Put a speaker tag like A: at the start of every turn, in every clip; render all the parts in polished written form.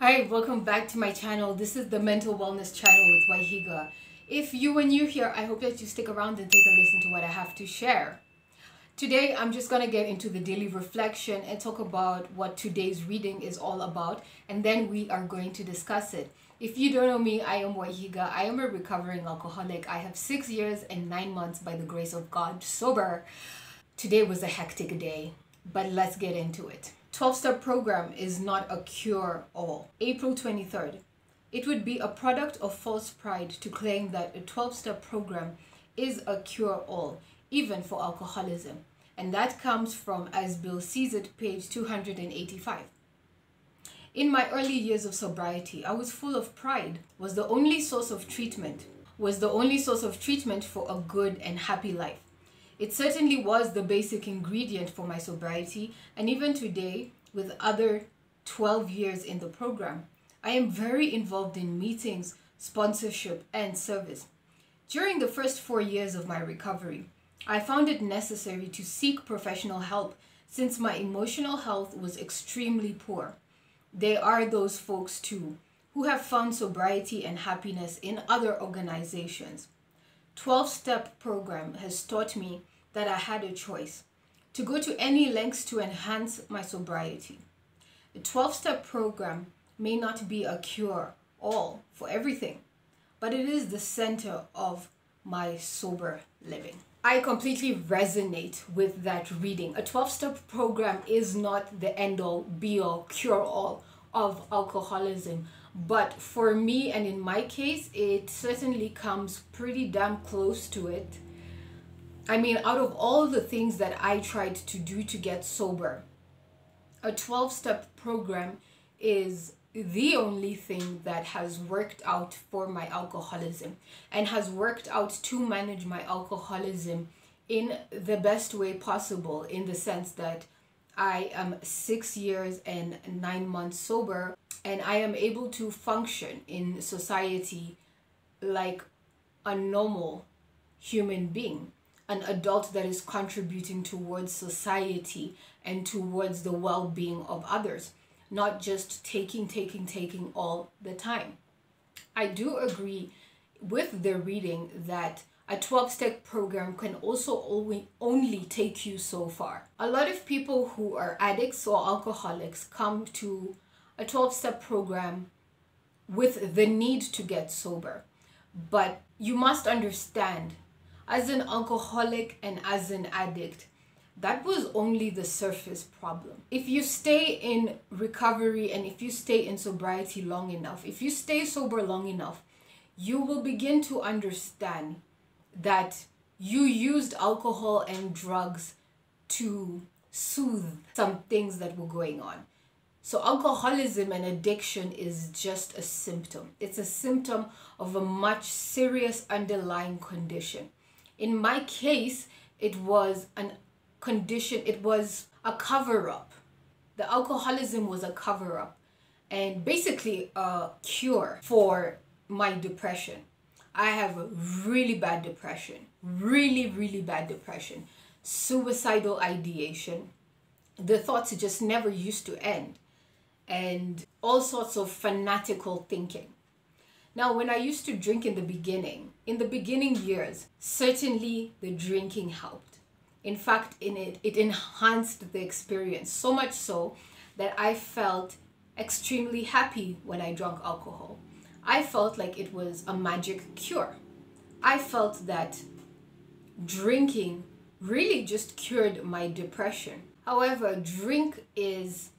A: Hi, welcome back to my channel. This is the Mental Wellness channel with Waihiga. If you are new here, I hope that you stick around and take a listen to what I have to share. Today, I'm just going to get into the daily reflection and talk about what today's reading is all about, and then we are going to discuss it. If you don't know me, I am Waihiga. I am a recovering alcoholic. I have 6 years and 9 months by the grace of God sober. Today was a hectic day, but let's get into it. 12-step program is not a cure-all. April 23rd. It would be a product of false pride to claim that a 12-step program is a cure-all, even for alcoholism. And that comes from As Bill Sees It, page 285. In my early years of sobriety, I was full of pride, was the only source of treatment for a good and happy life. It certainly was the basic ingredient for my sobriety, and even today, with other 12 years in the program, I am very involved in meetings, sponsorship, and service. During the first 4 years of my recovery, I found it necessary to seek professional help since my emotional health was extremely poor. There are those folks too who have found sobriety and happiness in other organizations. 12-step program has taught me that I had a choice to go to any lengths to enhance my sobriety. The 12-step program may not be a cure-all for everything, but it is the center of my sober living. I completely resonate with that reading. A 12-step program is not the end-all, be-all, cure-all of alcoholism. But for me, and in my case, it certainly comes pretty damn close to it. I mean, out of all the things that I tried to do to get sober, a 12-step program is the only thing that has worked out for my alcoholism and has worked out to manage my alcoholism in the best way possible, in the sense that I am 6 years and 9 months sober, and I am able to function in society like a normal human being, an adult that is contributing towards society and towards the well-being of others, not just taking all the time. I do agree with the reading that a 12-step program can also only take you so far. A lot of people who are addicts or alcoholics come to a 12-step program with the need to get sober. But you must understand, as an alcoholic and as an addict, that was only the surface problem. If you stay in recovery and if you stay in sobriety long enough, if you stay sober long enough, you will begin to understand that you used alcohol and drugs to soothe some things that were going on. So alcoholism and addiction is just a symptom. It's a symptom of a much serious underlying condition. In my case, it was an condition, it was a cover-up. The alcoholism was a cover-up and basically a cure for my depression. I have a really bad depression, really bad depression, suicidal ideation. The thoughts just never used to end, and all sorts of fanatical thinking. Now, when I used to drink in the beginning years, certainly the drinking helped. In fact, it enhanced the experience, so much so that I felt extremely happy when I drank alcohol. I felt like it was a magic cure. I felt that drinking really just cured my depression. However, drink is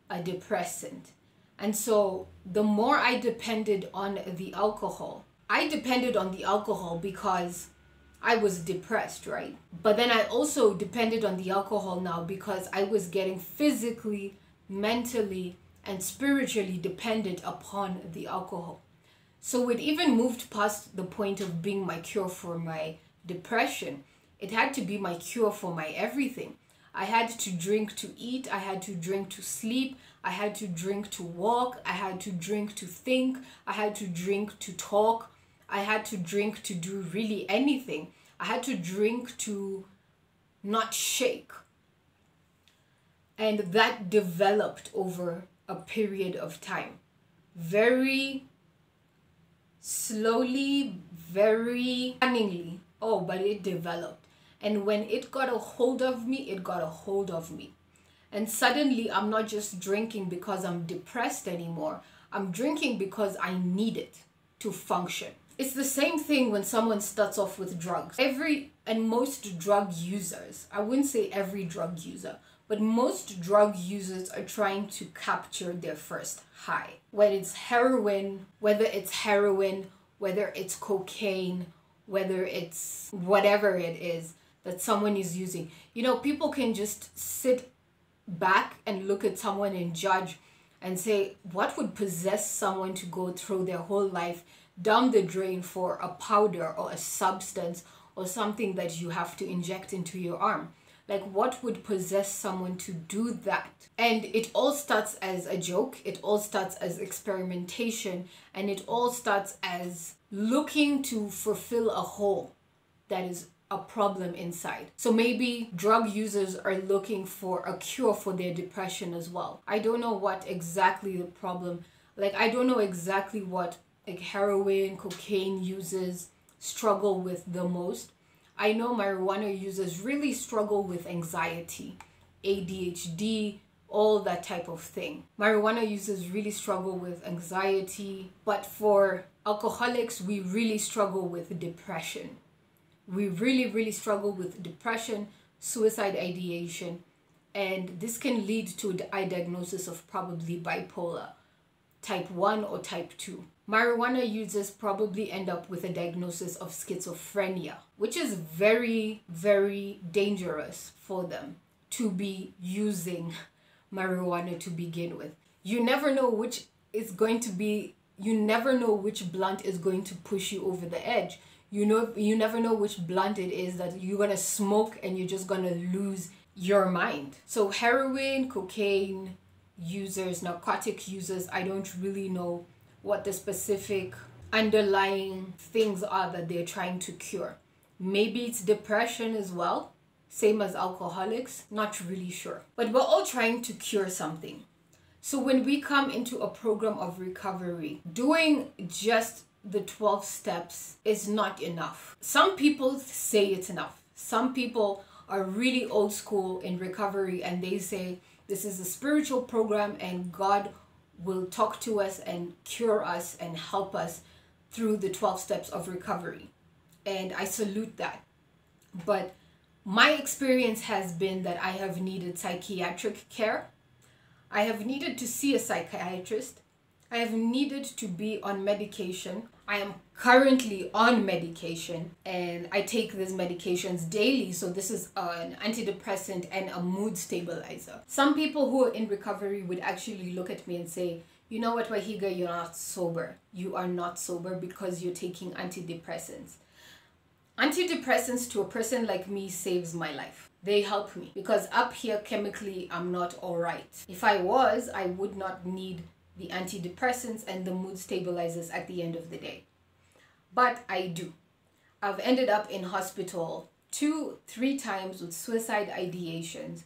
A: a depressant. And so the more I depended on the alcohol, I depended on the alcohol because I was depressed, right? But then I also depended on the alcohol now because I was getting physically, mentally, and spiritually dependent upon the alcohol. So it even moved past the point of being my cure for my depression. It had to be my cure for my everything. I had to drink to eat, I had to drink to sleep, I had to drink to walk, I had to drink to think, I had to drink to talk, I had to drink to do really anything. I had to drink to not shake. And that developed over a period of time. very slowly, very cunningly. Oh, but it developed. And when it got a hold of me, it got a hold of me. And suddenly I'm not just drinking because I'm depressed anymore. I'm drinking because I need it to function. It's the same thing when someone starts off with drugs. Most drug users, I wouldn't say every drug user, but most drug users are trying to capture their first high. Whether it's heroin, whether it's cocaine, whether it's whatever it is that someone is using. You know, people can just sit back and look at someone and judge and say, what would possess someone to go through their whole life down the drain for a powder or a substance or something that you have to inject into your arm? Like, what would possess someone to do that? And it all starts as a joke. It all starts as experimentation. And it all starts as looking to fulfill a hole that is a problem inside. So maybe drug users are looking for a cure for their depression as well. I don't know what exactly the problem, I don't know exactly what heroin, cocaine users struggle with the most. I know marijuana users really struggle with anxiety, ADHD, all that type of thing. Marijuana users really struggle with anxiety, but for alcoholics, we really struggle with depression. We really struggle with depression, suicide ideation, and this can lead to a diagnosis of probably bipolar, type 1 or type 2. Marijuana users probably end up with a diagnosis of schizophrenia, which is very dangerous for them to be using marijuana to begin with. You never know which blunt is going to push you over the edge. You never know which blunt it is that you're gonna smoke and you're just gonna lose your mind. So heroin, cocaine users, narcotic users, I don't really know what the specific underlying things are that they're trying to cure. Maybe it's depression as well, same as alcoholics, not really sure. But we're all trying to cure something. So when we come into a program of recovery, doing just the 12 steps is not enough. Some people say it's enough. Some people are really old school in recovery and they say this is a spiritual program and God will talk to us and cure us and help us through the 12 steps of recovery. And I salute that. But my experience has been that I have needed psychiatric care. I have needed to see a psychiatrist. I have needed to be on medication. I am currently on medication and I take these medications daily. So this is an antidepressant and a mood stabilizer. Some people who are in recovery would actually look at me and say, you know what, Waihiga, you're not sober. You are not sober because you're taking antidepressants. Antidepressants to a person like me saves my life. They help me because up here chemically I'm not all right. If I was, I would not need the antidepressants and the mood stabilizers at the end of the day. But I do. I've ended up in hospital 2-3 times with suicide ideations.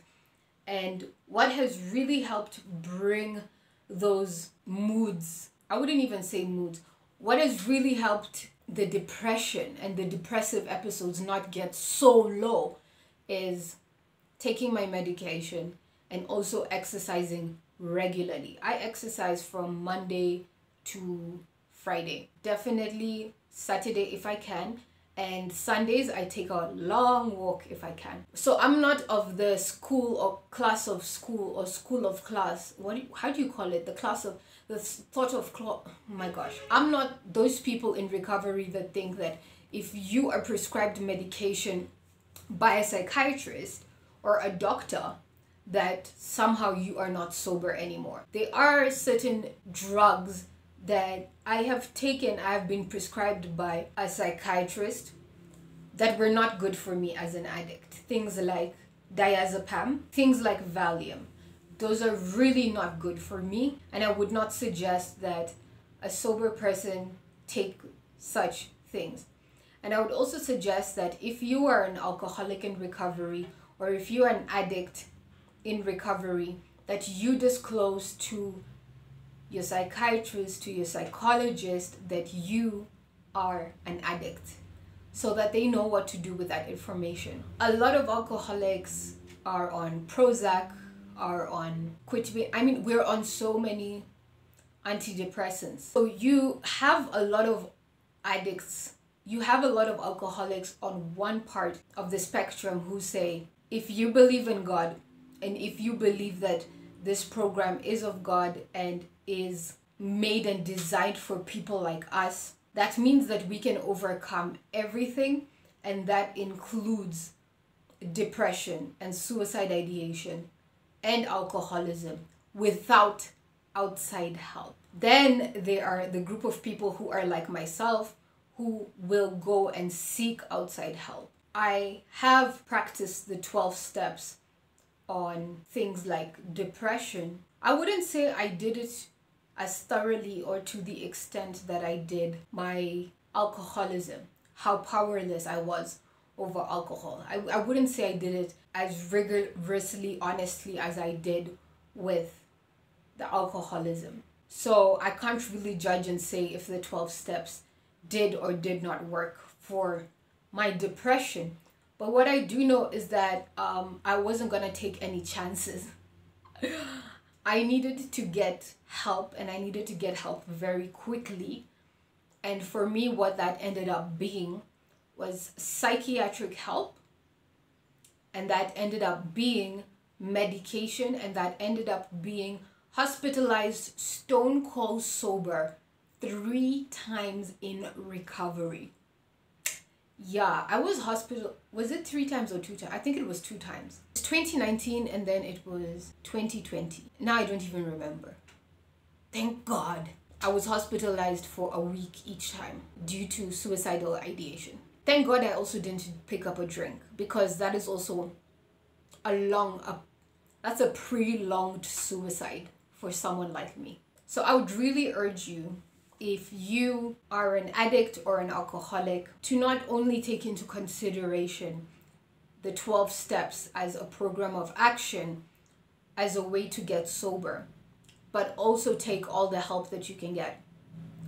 A: And what has really helped bring those moods, I wouldn't even say moods, what has really helped the depression and the depressive episodes not get so low is taking my medication and also exercising regularly. I exercise from Monday to Friday, definitely Saturday if I can, and Sundays I take a long walk if I can. So I'm not of the school or class of school or school of class, how do you call it, the class of the thought of oh my gosh, I'm not those people in recovery that think that if you are prescribed medication by a psychiatrist or a doctor that somehow you are not sober anymore. There are certain drugs that I have taken, I have been prescribed by a psychiatrist that were not good for me as an addict. Things like diazepam, things like Valium. Those are really not good for me, and I would not suggest that a sober person take such things. And I would also suggest that if you are an alcoholic in recovery or if you are an addict in recovery, that you disclose to your psychiatrist, to your psychologist that you are an addict, so that they know what to do with that information. A lot of alcoholics are on Prozac, are on Quitbin. I mean, we're on so many antidepressants. So you have a lot of addicts, you have a lot of alcoholics on one part of the spectrum who say, if you believe in God, and if you believe that this program is of God and is made and designed for people like us, that means that we can overcome everything, and that includes depression and suicide ideation and alcoholism without outside help. Then there are the group of people who are like myself, who will go and seek outside help. I have practiced the 12 steps on things like depression. I wouldn't say I did it as thoroughly or to the extent that I did my alcoholism, how powerless I was over alcohol. I wouldn't say I did it as rigorously, honestly as I did with the alcoholism. So I can't really judge and say if the 12 steps did or did not work for my depression. But what I do know is that I wasn't gonna take any chances. I needed to get help, and I needed to get help very quickly. And for me, what that ended up being was psychiatric help, and that ended up being medication, and that ended up being hospitalized, stone cold sober 3 times in recovery. Yeah, I was hospital. Was it 3 times or 2 times? I think it was 2 times. It's 2019 and then it was 2020. Now I don't even remember. Thank God. I was hospitalized for a week each time due to suicidal ideation. Thank God I also didn't pick up a drink, because that is also that's a prolonged suicide for someone like me. So I would really urge you, if you are an addict or an alcoholic, to not only take into consideration the 12 steps as a program of action, as a way to get sober, but also take all the help that you can get.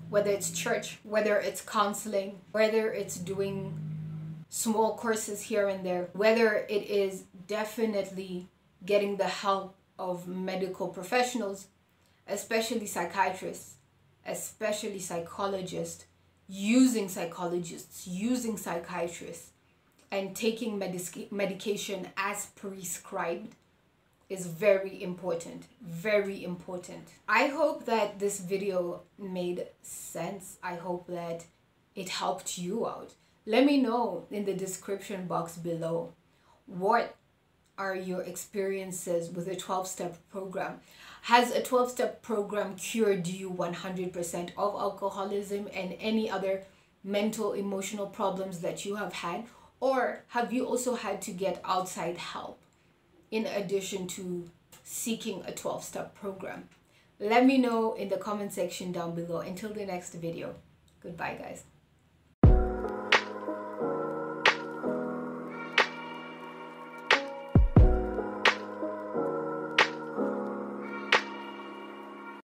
A: Whether it's church, whether it's counseling, whether it's doing small courses here and there, whether it is definitely getting the help of medical professionals, especially psychiatrists, especially psychologists, using psychologists, using psychiatrists, and taking medication as prescribed is very important, very important. I hope that this video made sense. I hope that it helped you out. Let me know in the description box below, what are your experiences with a 12-step program? Has a 12-step program cured you 100% of alcoholism and any other mental, emotional problems that you have had? Or have you also had to get outside help in addition to seeking a 12-step program? Let me know in the comment section down below. Until the next video, goodbye guys.